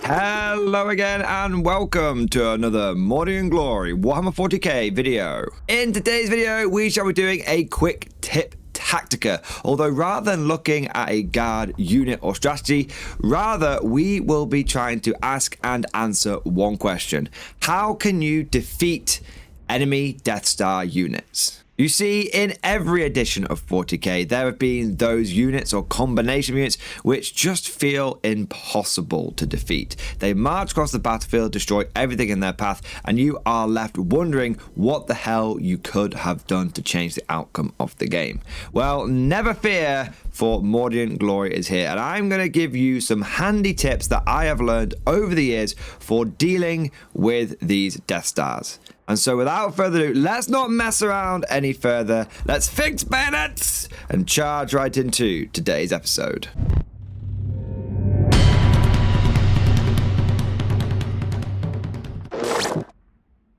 Hello again and welcome to another Morning and Glory Warhammer 40k video. In today's video we shall be doing a quick tip tactica, although rather than looking at a guard unit or strategy, rather we will be trying to ask and answer one question: how can you defeat enemy Deathstar units? You see, in every edition of 40k, there have been those units or combination of units which just feel impossible to defeat. They march across the battlefield, destroy everything in their path, and you are left wondering what the hell you could have done to change the outcome of the game. Well, never fear, for Mordian Glory is here, and I'm going to give you some handy tips that I have learned over the years for dealing with these Death Stars. And so without further ado, let's not mess around any further. Let's fix bayonets and charge right into today's episode.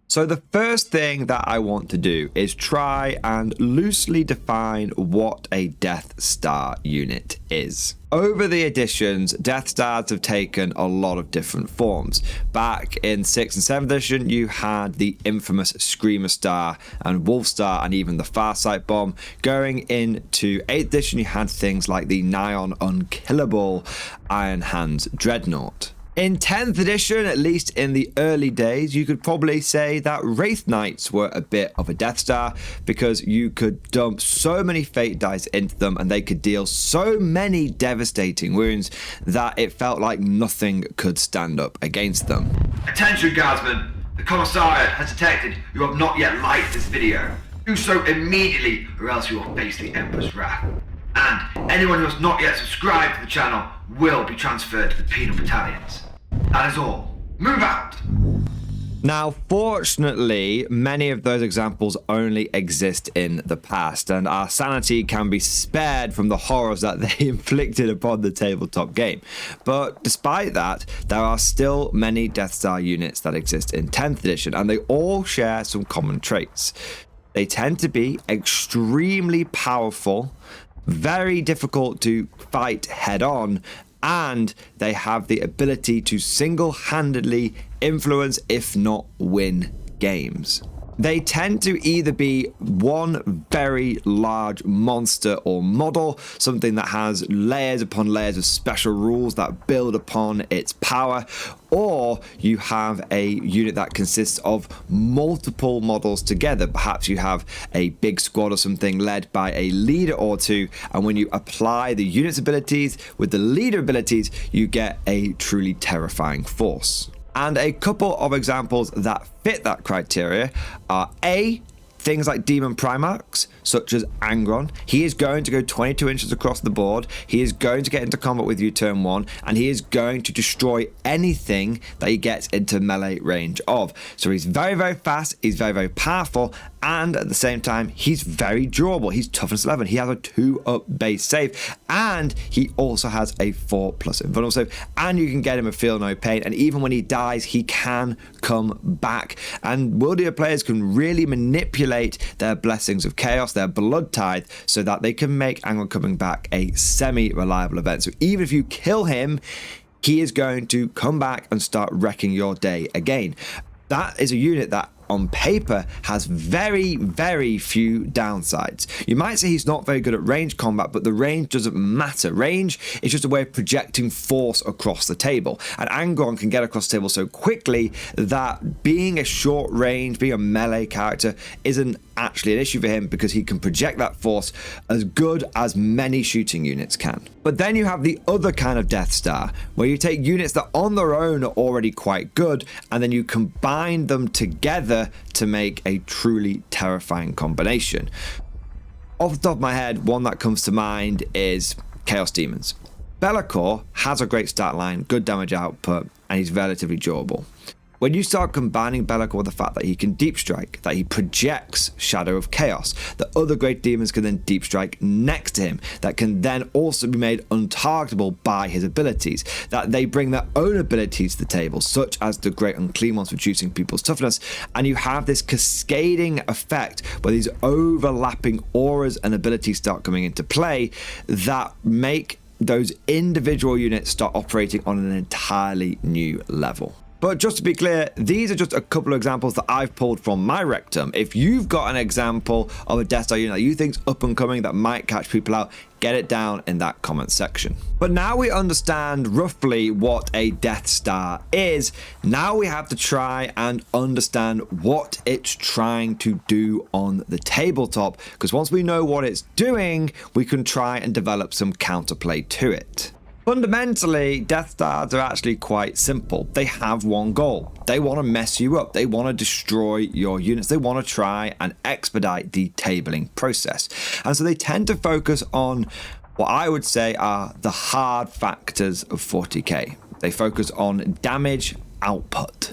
So the first thing that I want to do is try and loosely define what a Death Star unit is. Over the editions, Death Stars have taken a lot of different forms. Back in 6th and 7th edition, you had the infamous Screamer Star and Wolf Star and even the Farsight Bomb. Going into 8th edition, you had things like the Nyon Unkillable Iron Hands Dreadnought. In 10th edition, at least in the early days, you could probably say that Wraith Knights were a bit of a Death Star because you could dump so many fate dice into them and they could deal so many devastating wounds that it felt like nothing could stand up against them. Attention guardsmen, the Commissariat has detected you have not yet liked this video. Do so immediately or else you will face the Emperor's wrath. And anyone who has not yet subscribed to the channel will be transferred to the penal battalions. That is all. Move out! Now, fortunately, many of those examples only exist in the past, and our sanity can be spared from the horrors that they inflicted upon the tabletop game. But despite that, there are still many Death Star units that exist in 10th edition, and they all share some common traits. They tend to be extremely powerful, very difficult to fight head-on, and they have the ability to single-handedly influence, if not win, games. They tend to either be one very large monster or model, something that has layers upon layers of special rules that build upon its power, or you have a unit that consists of multiple models together. Perhaps you have a big squad or something led by a leader or two, and when you apply the unit's abilities with the leader abilities, you get a truly terrifying force. And a couple of examples that fit that criteria are A, things like Demon Primarchs, such as Angron. He is going to go 22 inches across the board. He is going to get into combat with you turn 1, and he is going to destroy anything that he gets into melee range of. So he's very, very fast, he's very, very powerful, and at the same time, he's very durable. He's toughness 11. He has a 2-up base save, and he also has a 4+ invulnerable save, and you can get him a feel no pain, and even when he dies, he can come back. And World Eater players can really manipulate their Blessings of Chaos, their Blood Tithe, so that they can make Angron coming back a semi-reliable event. So even if you kill him, he is going to come back and start wrecking your day again. That is a unit that on paper has very, very few downsides. You might say he's not very good at range combat, but the range doesn't matter. Range is just a way of projecting force across the table, and Angron can get across the table so quickly that being a short range, being a melee character isn't actually an issue for him because he can project that force as good as many shooting units can. But then you have the other kind of Death Star, where you take units that on their own are already quite good, and then you combine them together to make a truly terrifying combination. Off the top of my head, one that comes to mind is Chaos Demons. Be'lakor has a great stat line, good damage output, and he's relatively durable. When you start combining Be'lakor with the fact that he can deep strike, that he projects Shadow of Chaos, that other great demons can then deep strike next to him, that can then also be made untargetable by his abilities, that they bring their own abilities to the table, such as the Great Unclean Ones reducing people's toughness, and you have this cascading effect where these overlapping auras and abilities start coming into play that make those individual units start operating on an entirely new level. But just to be clear, these are just a couple of examples that I've pulled from my rectum. If you've got an example of a Deathstar unit that you think's up and coming that might catch people out, get it down in that comment section. But now we understand roughly what a Deathstar is. Now we have to try and understand what it's trying to do on the tabletop, because once we know what it's doing, we can try and develop some counterplay to it. Fundamentally, Deathstars are actually quite simple. They have one goal. They want to mess you up. They want to destroy your units. They want to try and expedite the tabling process. And so they tend to focus on what I would say are the hard factors of 40k. They focus on damage output.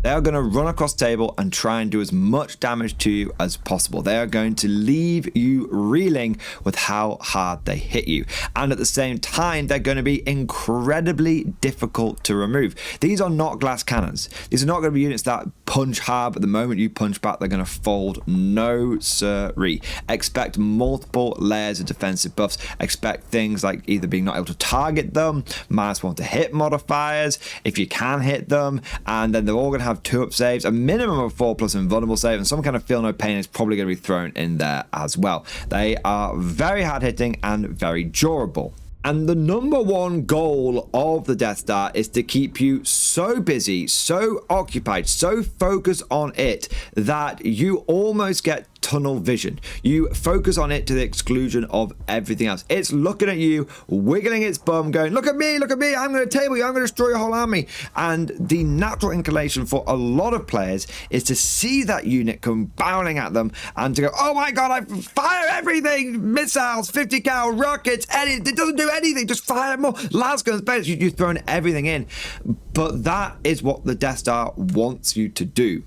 They are going to run across table and try and do as much damage to you as possible. They are going to leave you reeling with how hard they hit you. And at the same time, they're going to be incredibly difficult to remove. These are not glass cannons. These are not going to be units that punch hard, but the moment you punch back, they're going to fold. No siree. Expect multiple layers of defensive buffs. Expect things like either being not able to target them, -1 to hit modifiers, if you can hit them, and then they're all going to have 2-up saves, a minimum of 4+ invulnerable save, and some kind of feel no pain is probably going to be thrown in there as well. They are very hard hitting and very durable. And the number one goal of the Deathstar is to keep you so busy, so occupied, so focused on it that you almost get tunnel vision. You focus on it to the exclusion of everything else. It's looking at you, wiggling its bum, going, look at me, I'm going to table you, I'm going to destroy your whole army. And the natural inclination for a lot of players is to see that unit come barreling at them and to go, oh my god, I fire everything, missiles, 50 cal, rockets, it doesn't do anything, just fire more, lasguns, baits, you've thrown everything in. But that is what the Deathstar wants you to do.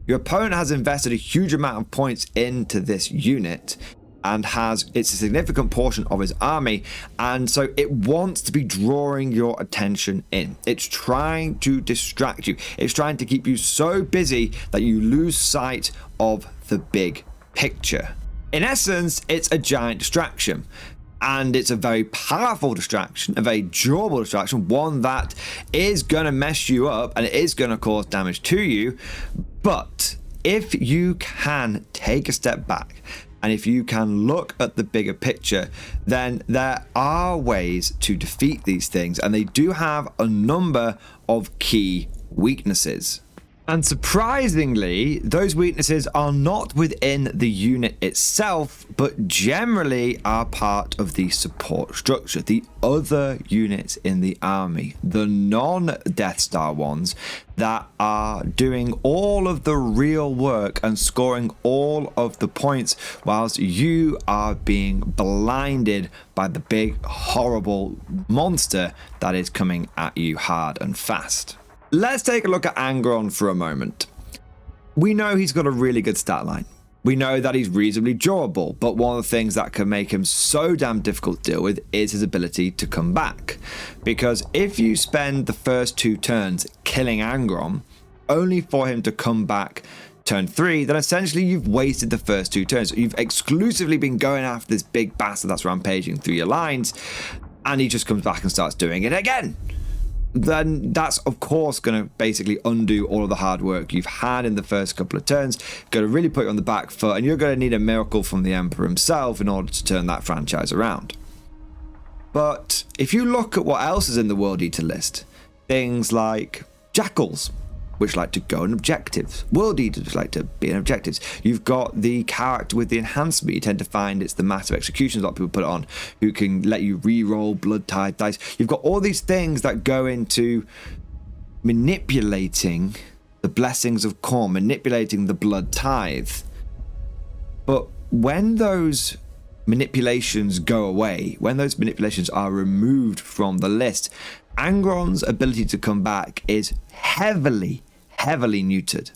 Your opponent has invested a huge amount of points into this unit and it's a significant portion of his army, and so it wants to be drawing your attention in. It's trying to distract you. It's trying to keep you so busy that you lose sight of the big picture. In essence, it's a giant distraction. And it's a very powerful distraction, a very durable distraction, one that is going to mess you up and it is going to cause damage to you. But if you can take a step back and if you can look at the bigger picture, then there are ways to defeat these things. And they do have a number of key weaknesses. And surprisingly, those weaknesses are not within the unit itself, but generally are part of the support structure, the other units in the army, the non-Deathstar ones that are doing all of the real work and scoring all of the points whilst you are being blinded by the big, horrible monster that is coming at you hard and fast. Let's take a look at Angron for a moment. We know he's got a really good stat line. We know that he's reasonably durable, but one of the things that can make him so damn difficult to deal with is his ability to come back. Because if you spend the first 2 turns killing Angron, only for him to come back turn 3, then essentially you've wasted the first 2 turns. You've exclusively been going after this big bastard that's rampaging through your lines, and he just comes back and starts doing it again. Then that's of course going to basically undo all of the hard work you've had in the first couple of turns, going to really put you on the back foot, and you're going to need a miracle from the Emperor himself in order to turn that franchise around. But if you look at what else is in the World Eater list, things like Jackals, which like to go in objectives, World Eaters, which like to be in objectives. You've got the character with the enhancement. You tend to find it's the Massive Executions, a lot of people put it on, who can let you re-roll Blood Tithe dice. You've got all these things that go into manipulating the Blessings of Khorne, manipulating the Blood Tithe. But when those manipulations go away, when those manipulations are removed from the list, Angron's ability to come back is heavily neutered.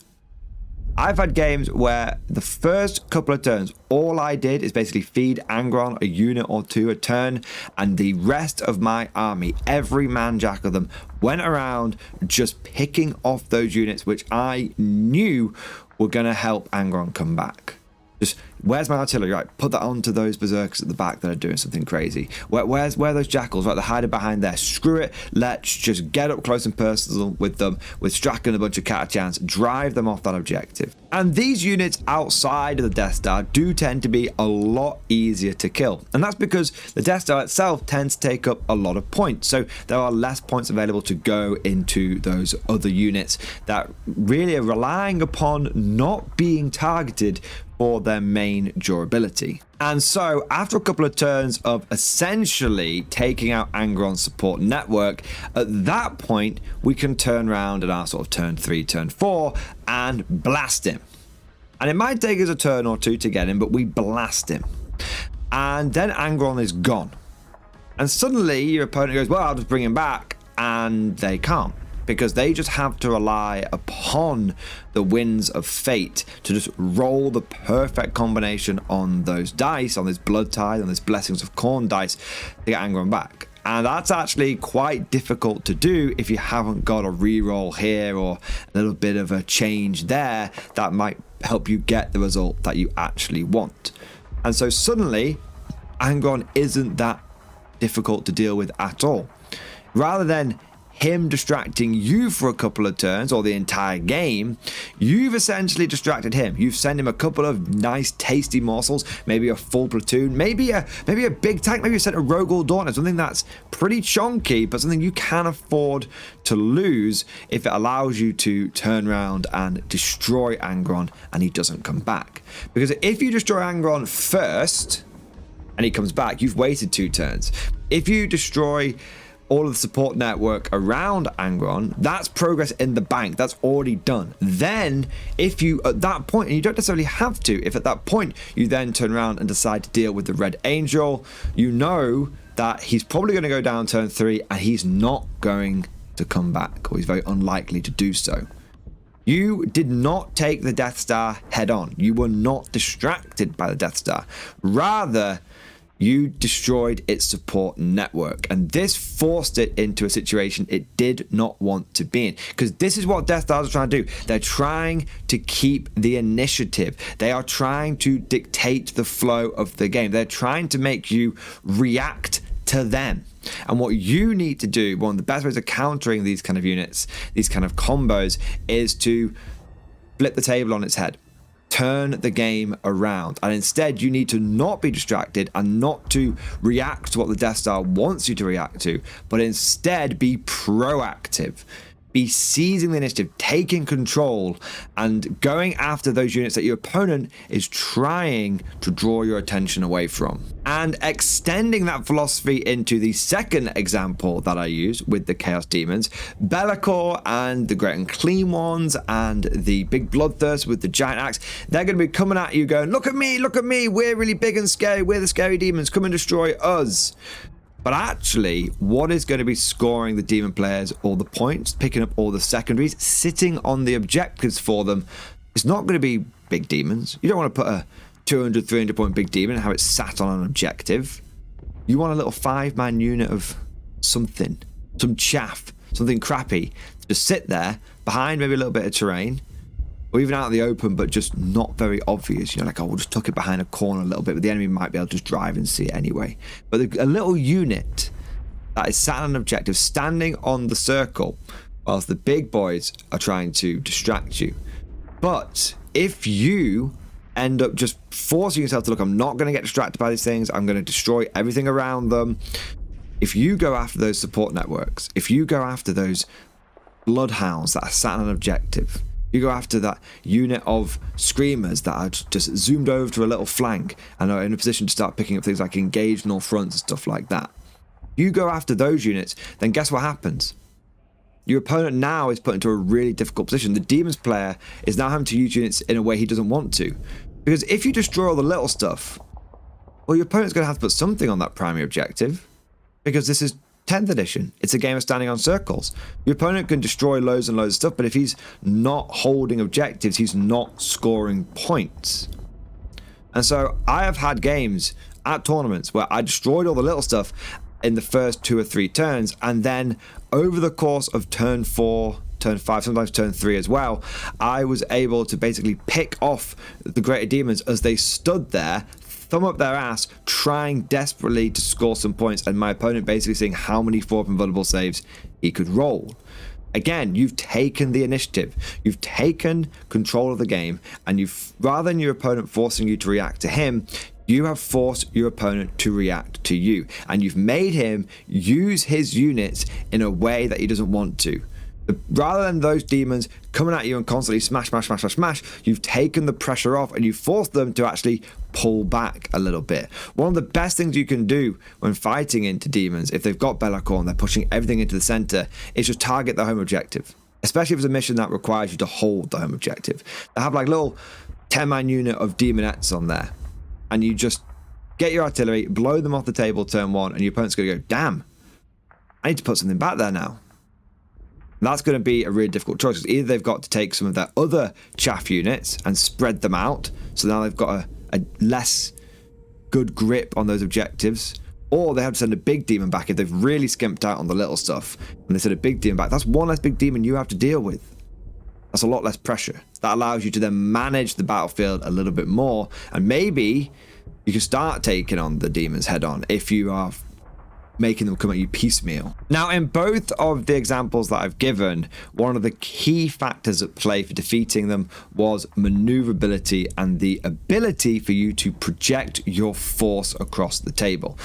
I've had games where the first couple of turns, all I did is basically feed Angron a unit or 2 a turn, and the rest of my army, every man jack of them, went around just picking off those units which I knew were going to help Angron come back. Just Where's my artillery? Right, put that onto those berserkers at the back that are doing something crazy. Where are those jackals? Right, they're hiding behind there. Screw it. Let's just get up close and personal with them, with Strachan and a bunch of Catachans, drive them off that objective. And these units outside of the Death Star do tend to be a lot easier to kill. And that's because the Death Star itself tends to take up a lot of points. So there are less points available to go into those other units that really are relying upon not being targeted for their main durability. And so after a couple of turns of essentially taking out Angron's support network, at that point we can turn around at our sort of turn 3, turn 4 and blast him. And it might take us a turn or two to get him, but we blast him. And then Angron is gone. And suddenly your opponent goes, well, I'll just bring him back. And they can't, because they just have to rely upon the winds of fate to just roll the perfect combination on those dice, on this blood tide, on this blessings of corn dice to get Angron back. And that's actually quite difficult to do if you haven't got a reroll here or a little bit of a change there that might help you get the result that you actually want. And so suddenly Angron isn't that difficult to deal with at all. Rather than him distracting you for a couple of turns or the entire game, you've essentially distracted him. You've sent him a couple of nice tasty morsels, maybe a full platoon, maybe a big tank, maybe you sent a rogue or Daunter, something that's pretty chonky but something you can afford to lose if it allows you to turn around and destroy Angron and he doesn't come back. Because if you destroy Angron first and he comes back, you've wasted 2 turns. If you destroy all of the support network around Angron, that's progress in the bank. That's already done. Then if you at that point, and you don't necessarily have to, if at that point you then turn around and decide to deal with the Red Angel, you know that he's probably going to go down turn 3 and he's not going to come back, or he's very unlikely to do so. You did not take the Death Star head on. You were not distracted by the Death Star. Rather, you destroyed its support network, and this forced it into a situation it did not want to be in, because this is what Death Stars are trying to do. They're trying to keep the initiative. They are trying to dictate the flow of the game. They're trying to make you react to them. And what you need to do, one of the best ways of countering these kind of units, these kind of combos, is to flip the table on its head. Turn the game around, and instead you need to not be distracted and not to react to what the Death Star wants you to react to, but instead be proactive. Be seizing the initiative, taking control, and going after those units that your opponent is trying to draw your attention away from. And extending that philosophy into the second example that I use with the Chaos Demons, Be'lakor and the Great and Clean Ones and the Big Bloodthirst with the Giant Axe, they're going to be coming at you going, look at me, we're really big and scary, we're the scary demons, come and destroy us. But actually, what is going to be scoring the demon players all the points, picking up all the secondaries, sitting on the objectives for them, is not going to be big demons. You don't want to put a 200, 300 point big demon and have it sat on an objective. You want a little 5-man unit of something, some chaff, something crappy, to sit there behind maybe a little bit of terrain, or even out in the open, but just not very obvious. You know, like, oh, we'll just tuck it behind a corner a little bit, but the enemy might be able to just drive and see it anyway. But a little unit that is sat on an objective, standing on the circle, whilst the big boys are trying to distract you. But if you end up just forcing yourself to look, I'm not going to get distracted by these things, I'm going to destroy everything around them. If you go after those support networks, if you go after those bloodhounds that are sat on an objective, you go after that unit of screamers that are just zoomed over to a little flank and are in a position to start picking up things like engaged north fronts and stuff like that. You go after those units, then guess what happens? Your opponent now is put into a really difficult position. The Demons player is now having to use units in a way he doesn't want to. Because if you destroy all the little stuff, well, your opponent's going to have to put something on that primary objective. Because this is 10th edition. It's a game of standing on circles. Your opponent can destroy loads and loads of stuff, but if he's not holding objectives, he's not scoring points. And so I have had games at tournaments where I destroyed all the little stuff in the first 2 or 3 turns, and then over the course of turn 4, turn 5, sometimes turn 3 as well, I was able to basically pick off the greater demons as they stood there, thumb up their ass, trying desperately to score some points, and my opponent basically seeing how many 4 invulnerable saves he could roll. Again, you've taken the initiative, you've taken control of the game, and you've, rather than your opponent forcing you to react to him, you have forced your opponent to react to you, and you've made him use his units in a way that he doesn't want to. Rather than those demons coming at you and constantly smash, you've taken the pressure off and you've forced them to actually pull back a little bit. One of the best things you can do when fighting into demons, if they've got Be'lakor and they're pushing everything into the center, is just target the home objective. Especially if it's a mission that requires you to hold the home objective. They have like little 10-man unit of demonettes on there, and you just get your artillery, blow them off the table turn 1, and your opponent's going to go, damn, I need to put something back there now. That's going to be a really difficult choice, because either they've got to take some of their other chaff units and spread them out, so now they've got a less good grip on those objectives, or they have to send a big demon back if they've really skimped out on the little stuff, and they send a big demon back. That's one less big demon you have to deal with. That's a lot less pressure. That allows you to then manage the battlefield a little bit more, and maybe you can start taking on the demons head on if you are making them come at you piecemeal. Now, in both of the examples that I've given, one of the key factors at play for defeating them was maneuverability and the ability for you to project your force across the table.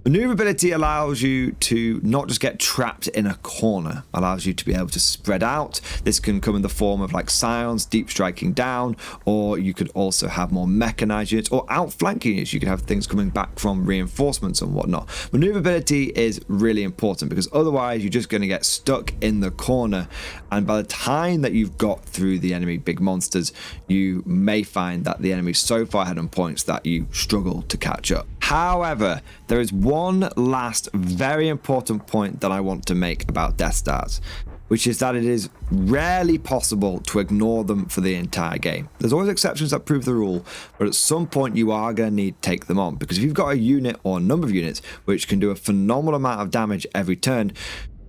Maneuverability allows you to not just get trapped in a corner, allows you to be able to spread out. This can come in the form of like scions, deep striking down, or you could also have more mechanized units or outflanking units. You could have things coming back from reinforcements and whatnot. Maneuverability is really important, because otherwise you're just going to get stuck in the corner, and by the time that you've got through the enemy big monsters, you may find that the enemy is so far ahead on points that you struggle to catch up. However, there is one last very important point that I want to make about Deathstars, which is that it is rarely possible to ignore them for the entire game. There's always exceptions that prove the rule, but at some point you are going to need to take them on, because if you've got a unit or a number of units which can do a phenomenal amount of damage every turn,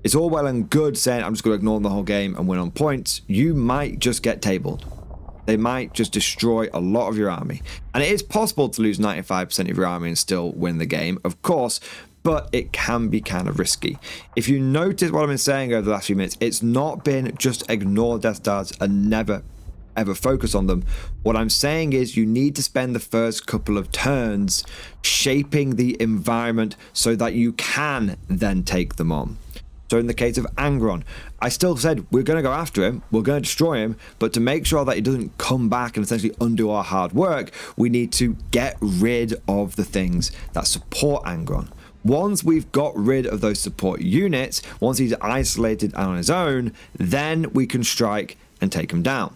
it's all well and good saying I'm just going to ignore them the whole game and win on points. You might just get tabled. They might just destroy a lot of your army. And it is possible to lose 95% of your army and still win the game, of course, but it can be kind of risky. If you notice what I've been saying over the last few minutes, it's not been just ignore Death Stars and never ever focus on them. What I'm saying is you need to spend the first couple of turns shaping the environment so that you can then take them on. So in the case of Angron, I still said we're going to go after him, we're going to destroy him, but to make sure that he doesn't come back and essentially undo our hard work, we need to get rid of the things that support Angron. Once we've got rid of those support units, once he's isolated on his own, then we can strike and take him down.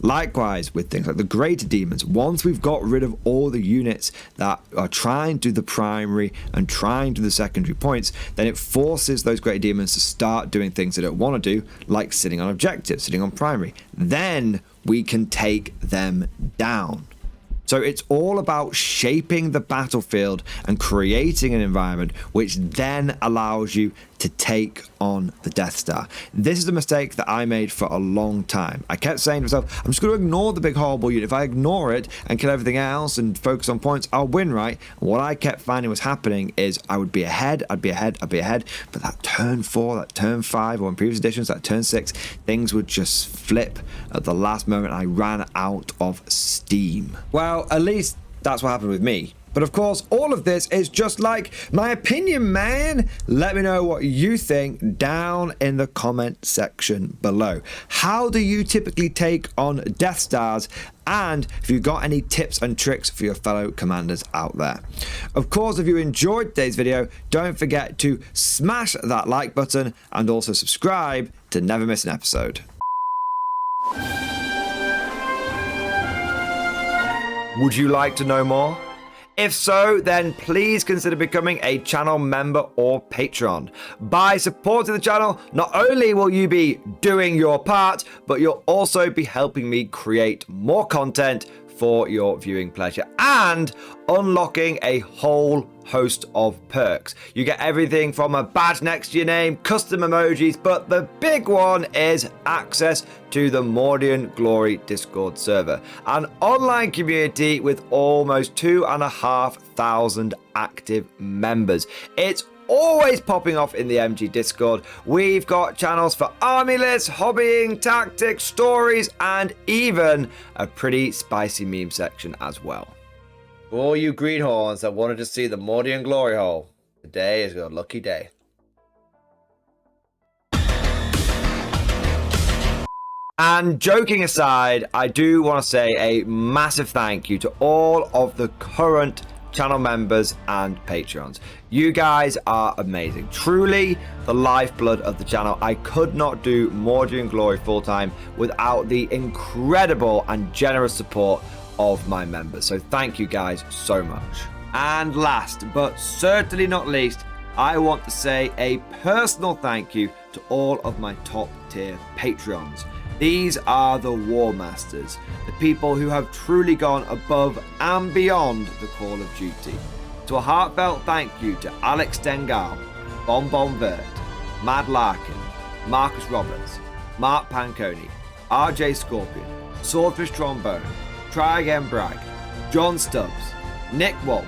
Likewise with things like the greater demons, once we've got rid of all the units that are trying to do the primary and trying to do the secondary points, then it forces those greater demons to start doing things they don't want to do, like sitting on objectives, sitting on primary. Then we can take them down. So it's all about shaping the battlefield and creating an environment which then allows you to take on the Death Star. This is a mistake that I made for a long time. I kept saying to myself, I'm just going to ignore the big horrible unit. If I ignore it and kill everything else and focus on points, I'll win, right? And what I kept finding was happening is I would be ahead, I'd be ahead, but that turn 4, that turn 5, or in previous editions, that turn 6, things would just flip at the last moment. I ran out of steam. Well, at least that's what happened with me. But of course, all of this is just like my opinion, man. Let me know what you think down in the comment section below. How do you typically take on Death Stars? And if you've got any tips and tricks for your fellow commanders out there. Of course, if you enjoyed today's video, don't forget to smash that like button and also subscribe to never miss an episode. Would you like to know more? If so, then please consider becoming a channel member or patron. By supporting the channel, not only will you be doing your part, but you'll also be helping me create more content for your viewing pleasure and unlocking a whole host of perks. You get everything from a badge next to your name, custom emojis, but the big one is access to the Mordian Glory Discord server, an online community with almost 2,500 active members. It's always popping off in the MG Discord. We've got channels for army lists, hobbying, tactics, stories, and even a pretty spicy meme section as well. For all you greenhorns that wanted to see the Mordian Glory Hole, today is your lucky day. And joking aside, I do want to say a massive thank you to all of the current channel members and Patreons. You guys are amazing. Truly the lifeblood of the channel. I could not do Mordian Glory full-time without the incredible and generous support of my members. So thank you guys so much. And last but certainly not least, I want to say a personal thank you to all of my top tier Patreons. These are the War Masters, the people who have truly gone above and beyond the call of duty. So a heartfelt thank you to Alex Dengal, Bon Vert, Mad Larkin, Marcus Roberts, Mark Panconi, RJ Scorpion, Swordfish Trombone, Try Again Bragg, John Stubbs, Nick Wolf,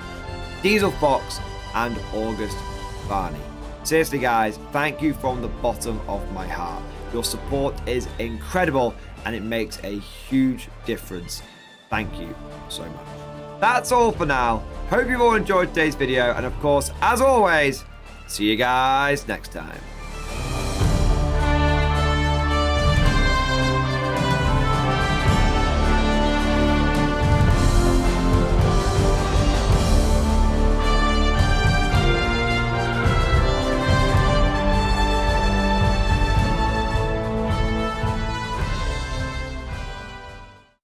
Diesel Fox, and August Barney. Seriously guys, thank you from the bottom of my heart. Your support is incredible and it makes a huge difference. Thank you so much. That's all for now. Hope you've all enjoyed today's video, and of course, as always, see you guys next time.